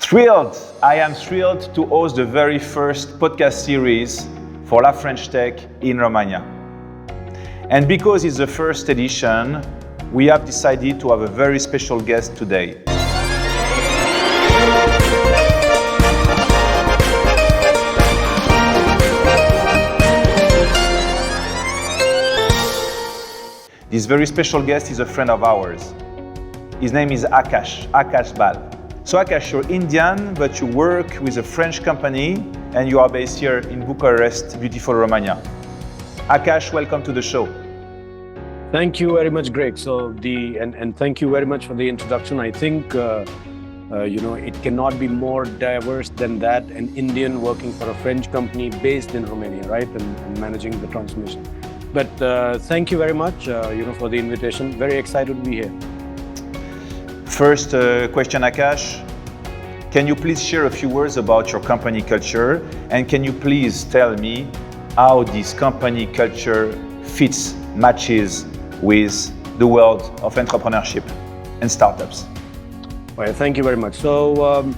Thrilled! I am thrilled to host the very first podcast series for La French Tech in Romania. And because it's the first edition, we have decided to have a very special guest today. This very special guest is a friend of ours. His name is Akash Bahl. So Akash, you're Indian, but you work with a French company and you are based here in Bucharest, beautiful Romania. Akash, welcome to the show. Thank you very much, Greg. And thank you very much for the introduction. I think it cannot be more diverse than that. An Indian working for a French company based in Romania, right, and managing the transformation. But thank you very much, for the invitation. Very excited to be here. First question, Akash. Can you please share a few words about your company culture? And can you please tell me how this company culture matches with the world of entrepreneurship and startups? Well, thank you very much. So,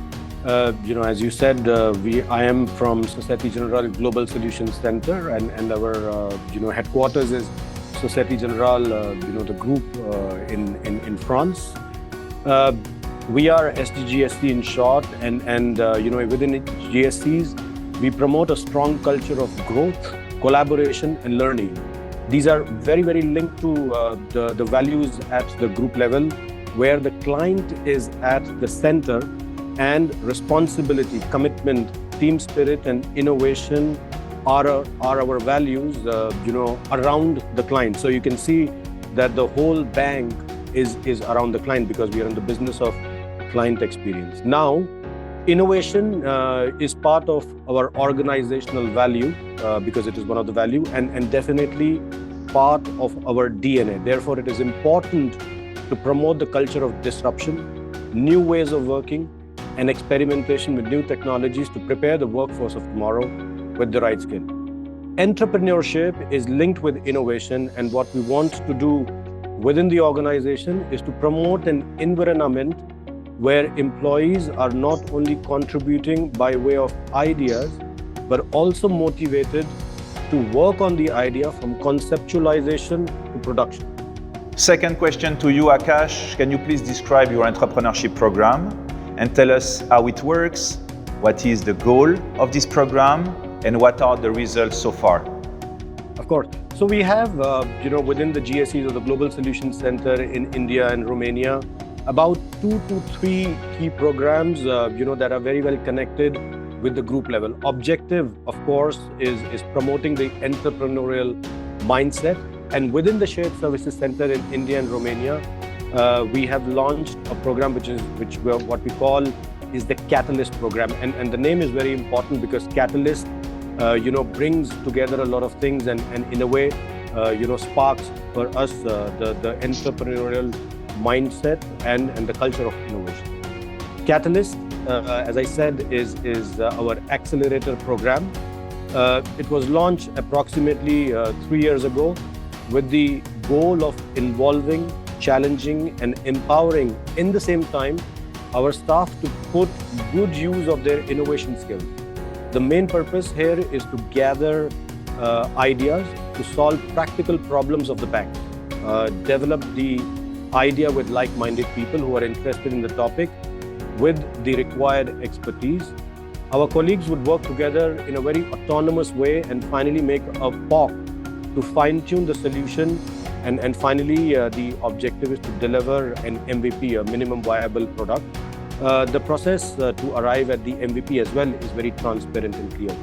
as you said, I am from Societe Generale Global Solutions Center, and our headquarters is Societe Generale, the group in France. We are SDGSC in short, and within GSCs, we promote a strong culture of growth, collaboration, and learning. These are very, very linked to the values at the group level, where the client is at the center, and responsibility, commitment, team spirit, and innovation are our values, around the client. So you can see that the whole bank is around the client because we are in the business of client experience. Now, innovation is part of our organizational value because it is one of the value and definitely part of our DNA. Therefore, it is important to promote the culture of disruption, new ways of working, and experimentation with new technologies to prepare the workforce of tomorrow with the right skill. Entrepreneurship is linked with innovation, and what we want to do within the organization is to promote an environment where employees are not only contributing by way of ideas, but also motivated to work on the idea from conceptualization to production. Second question to you, Akash. Can you please describe your entrepreneurship program and tell us how it works, what is the goal of this program, and what are the results so far? Of course. So we have, within the GSEs or the Global Solutions Center in India and Romania, about 2 to 3 key programs, that are very well connected with the group level. Objective, of course, is promoting the entrepreneurial mindset. And within the Shared Services Center in India and Romania, we have launched a program which what we call is the Catalyst program. And the name is very important because Catalyst brings together a lot of things and in a way, sparks for us the entrepreneurial mindset and the culture of innovation. Catalyst, as I said, is our accelerator program. It was launched approximately 3 years ago with the goal of involving, challenging, and empowering in the same time our staff to put good use of their innovation skills. The main purpose here is to gather ideas to solve practical problems of the bank, develop the idea with like-minded people who are interested in the topic with the required expertise. Our colleagues would work together in a very autonomous way and finally make a POC to fine-tune the solution and finally the objective is to deliver an MVP, a minimum viable product. The process to arrive at the MVP as well is very transparent and clear.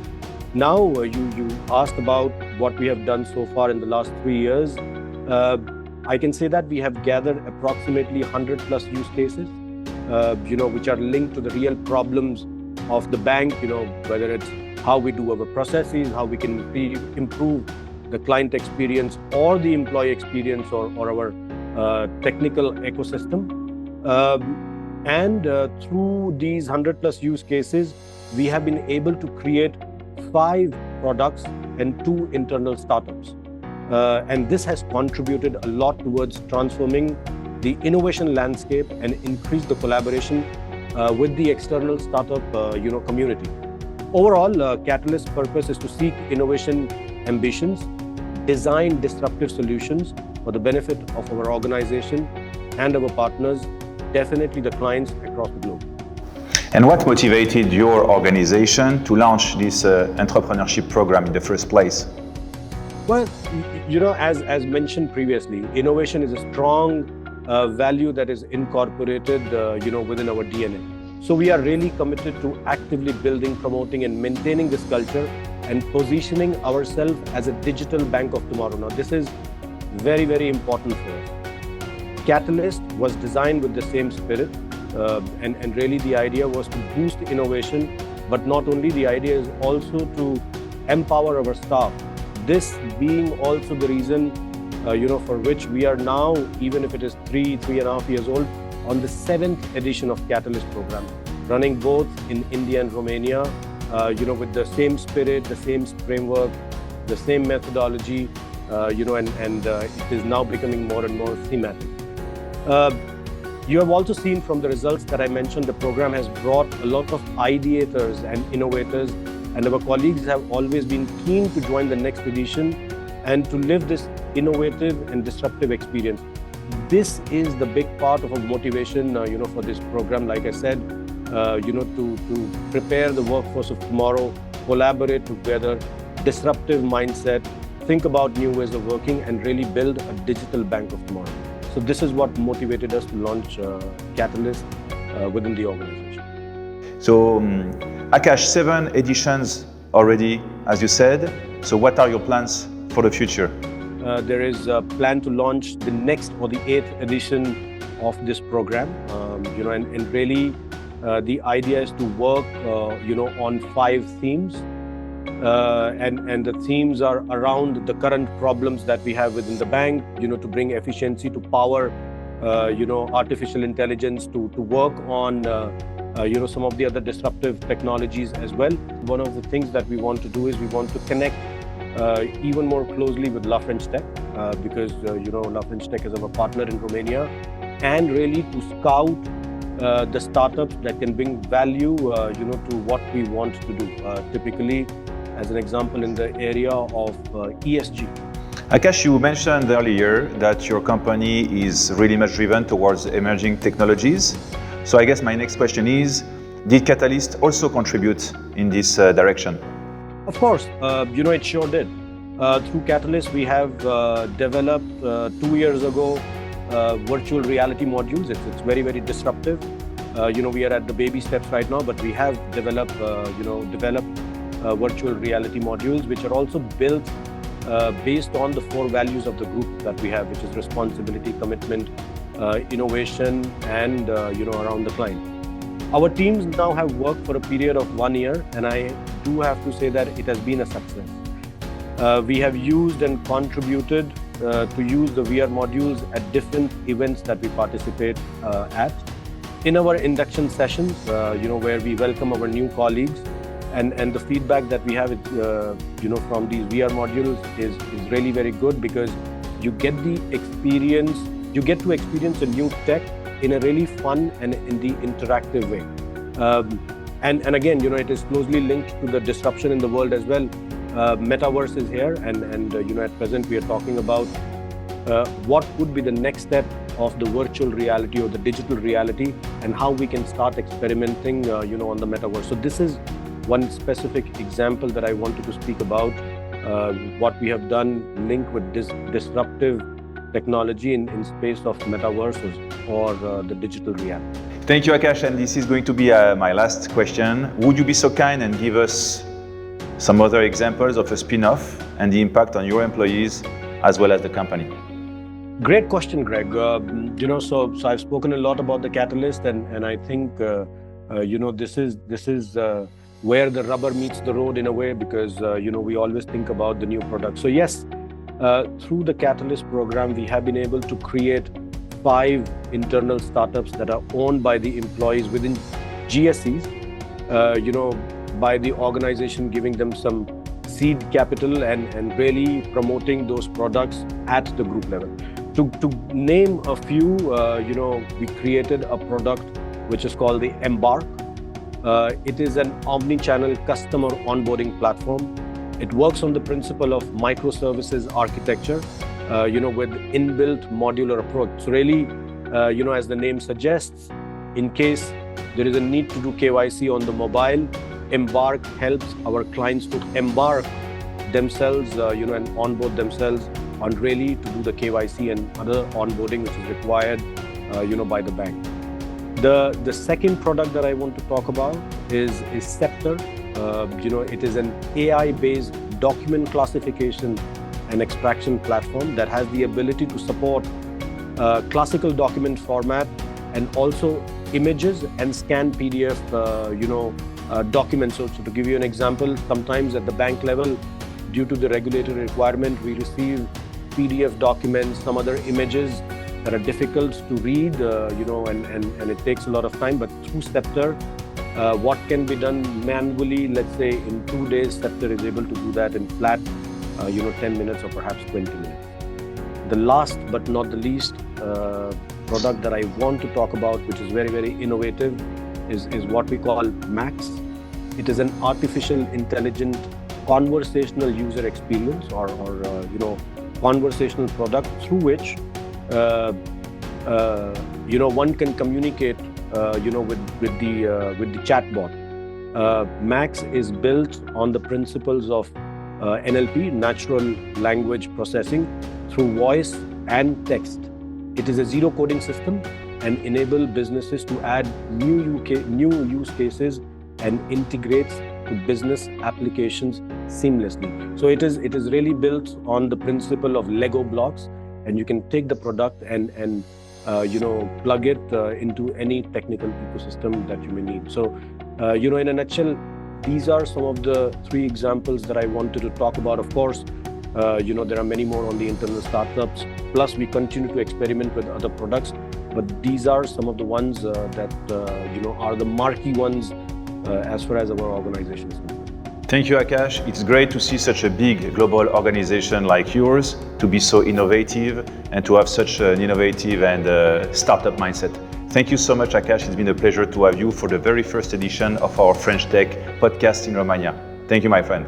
Now, you asked about what we have done so far in the last 3 years. I can say that we have gathered approximately 100 plus use cases, which are linked to the real problems of the bank, whether it's how we do our processes, how we can improve the client experience or the employee experience or our technical ecosystem. And through these 100 plus use cases, we have been able to create 5 products and 2 internal startups. And this has contributed a lot towards transforming the innovation landscape and increase the collaboration with the external startup community. Overall, Catalyst's purpose is to seek innovation ambitions, design disruptive solutions for the benefit of our organization and our partners, definitely the clients across the globe. And what motivated your organization to launch this entrepreneurship program in the first place? Well, as mentioned previously, innovation is a strong value that is incorporated, within our DNA. So we are really committed to actively building, promoting, and maintaining this culture and positioning ourselves as a digital bank of tomorrow. Now, this is very, very important for us. Catalyst was designed with the same spirit, and really the idea was to boost innovation, but not only, the idea is also to empower our staff. This being also the reason, for which we are now, even if it is 3.5 years old, on the 7th edition of Catalyst program, running both in India and Romania, with the same spirit, the same framework, the same methodology, and it is now becoming more and more thematic. You have also seen from the results that I mentioned, the program has brought a lot of ideators and innovators, and our colleagues have always been keen to join the next edition and to live this innovative and disruptive experience. This is the big part of our motivation, for this program. Like I said, to prepare the workforce of tomorrow, collaborate together, disruptive mindset, think about new ways of working, and really build a digital bank of tomorrow. So this is what motivated us to launch Catalyst within the organization. So, Akash, 7 editions already, as you said. So what are your plans for the future? There is a plan to launch the next or the 8th edition of this program, and really the idea is to work, on 5 themes. And the themes are around the current problems that we have within the bank, to bring efficiency, to power, artificial intelligence, to work on, some of the other disruptive technologies as well. One of the things that we want to do is we want to connect even more closely with La French Tech, because, La French Tech is our partner in Romania, and really to scout the startups that can bring value, to what we want to do. Typically, as an example, in the area of ESG. Akash, you mentioned earlier that your company is really much driven towards emerging technologies. So I guess my next question is, did Catalyst also contribute in this direction? Of course, it sure did. Through Catalyst, we have developed 2 years ago virtual reality modules. It's very, very disruptive. We are at the baby steps right now, but we have developed virtual reality modules, which are also built based on the 4 values of the group that we have, which is responsibility, commitment, innovation, and around the client. Our teams now have worked for a period of 1 year, and I do have to say that it has been a success. We have used and contributed to use the VR modules at different events that we participate at. In our induction sessions, where we welcome our new colleagues, and the feedback that we have, from these VR modules is really very good, because you get to experience a new tech in a really fun and in the interactive way. And again, it is closely linked to the disruption in the world as well. Metaverse is here, and at present we are talking about what would be the next step of the virtual reality or the digital reality, and how we can start experimenting, on the metaverse. So this is one specific example that I wanted to speak about, what we have done linked with this disruptive technology in space of metaverses or the digital reality. Thank you, Akash, and this is going to be my last question. Would you be so kind and give us some other examples of a spin-off and the impact on your employees as well as the company? Great question, Greg. So I've spoken a lot about the Catalyst, and I think this is where the rubber meets the road in a way, because we always think about the new product. So yes, through the Catalyst program, we have been able to create 5 internal startups that are owned by the employees within GSEs, by the organization giving them some seed capital and really promoting those products at the group level. To name a few, we created a product which is called the Embark. It is an omni-channel customer onboarding platform. It works on the principle of microservices architecture, with inbuilt modular approach. So really, as the name suggests, in case there is a need to do KYC on the mobile, Embark helps our clients to embark themselves, and onboard themselves on really to do the KYC and other onboarding which is required, by the bank. The second product that I want to talk about is Scepter. It is an AI-based document classification and extraction platform that has the ability to support classical document format and also images and scan PDF, documents. So to give you an example, sometimes at the bank level, due to the regulatory requirement, we receive PDF documents, some other images that are difficult to read, and it takes a lot of time. But through Scepter, what can be done manually, let's say in 2 days, Scepter is able to do that in flat, 10 minutes or perhaps 20 minutes. The last but not the least product that I want to talk about, which is very, very innovative, is what we call Max. It is an artificial intelligent conversational user experience or conversational product through which one can communicate with the chatbot. Max is built on the principles of NLP, natural language processing, through voice and text. It is a zero coding system and enable businesses to add new use cases and integrates to business applications seamlessly. So it is really built on the principle of Lego blocks, and you can take the product and plug it into any technical ecosystem that you may need. So, in a nutshell, these are some of the 3 examples that I wanted to talk about. Of course, there are many more on the internal startups. Plus, we continue to experiment with other products. But these are some of the ones that are the marquee ones as far as our organization is concerned. Thank you, Akash. It's great to see such a big global organization like yours to be so innovative and to have such an innovative and startup mindset. Thank you so much, Akash. It's been a pleasure to have you for the very first edition of our French Tech podcast in Romania. Thank you, my friend.